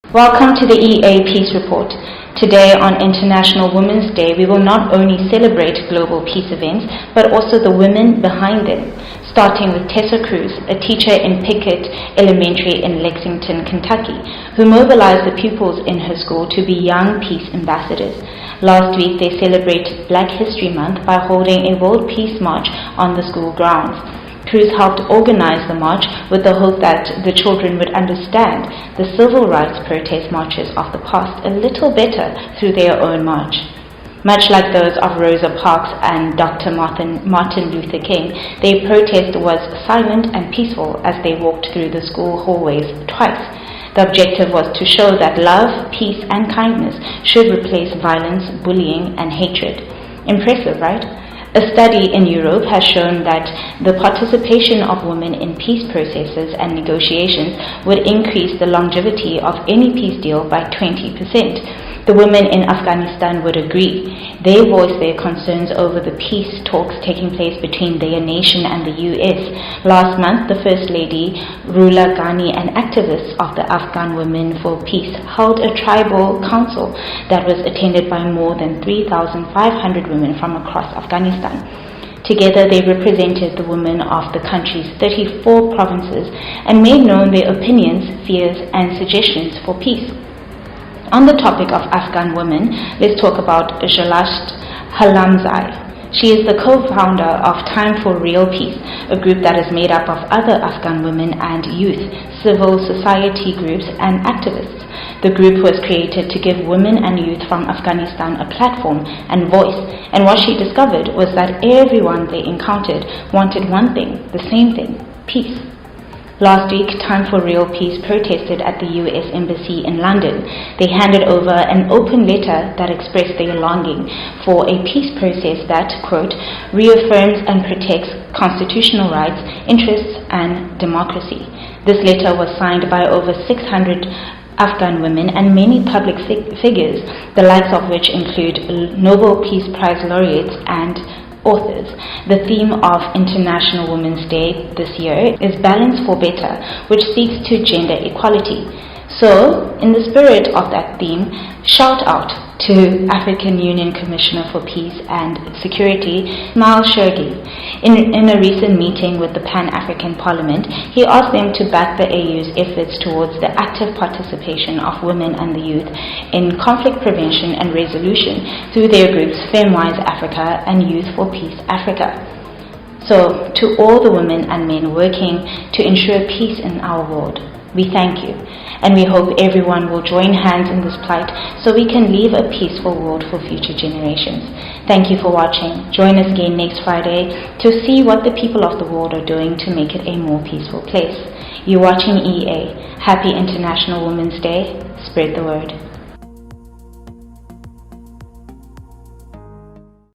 Welcome to the EA Peace Report. Today on International Women's Day, we will not only celebrate global peace events, but also the women behind them, starting with Tessa Cruz, a teacher in Pickett Elementary in Lexington, Kentucky, who mobilized the pupils in her school to be young peace ambassadors. Last week, they celebrated Black History Month by holding a World Peace March on the school grounds. Cruz helped organize the march with the hope that the children would understand the civil rights protest marches of the past a little better through their own march. Much like those of Rosa Parks and Dr. Martin Luther King, their protest was silent and peaceful as they walked through the school hallways twice. The objective was to show that love, peace, and kindness should replace violence, bullying, and hatred. Impressive, right? A study in Europe has shown that the participation of women in peace processes and negotiations would increase the longevity of any peace deal by 20%. The women in Afghanistan would agree. They voiced their concerns over the peace talks taking place between their nation and the US. Last month, the First Lady, Ruhollah Ghani, and activists of the Afghan Women for Peace held a tribal council that was attended by more than 3,500 women from across Afghanistan. Together, they represented the women of the country's 34 provinces and made known their opinions, fears, and suggestions for peace. On the topic of Afghan women, let's talk about Jalashd Halamzai. She is the co-founder of Time for Real Peace, a group that is made up of other Afghan women and youth, civil society groups, and activists. The group was created to give women and youth from Afghanistan a platform and voice, and what she discovered was that everyone they encountered wanted one thing, the same thing: peace. Last week, Time for Real Peace protested at the US Embassy in London. They handed over an open letter that expressed their longing for a peace process that, quote, reaffirms and protects constitutional rights, interests, and democracy. This letter was signed by over 600 Afghan women and many public figures, the likes of which include Nobel Peace Prize laureates and authors. The theme of International Women's Day this year is Balance for Better, which speaks to gender equality. So, in the spirit of that theme, shout out to African Union Commissioner for Peace and Security, Ismail Chergui. In a recent meeting with the Pan-African Parliament, he asked them to back the AU's efforts towards the active participation of women and the youth in conflict prevention and resolution through their groups Femwise Africa and Youth for Peace Africa. So, to all the women and men working to ensure peace in our world, we thank you, and we hope everyone will join hands in this plight so we can leave a peaceful world for future generations. Thank you for watching. Join us again next Friday to see what the people of the world are doing to make it a more peaceful place. You're watching EA. Happy International Women's Day. Spread the word.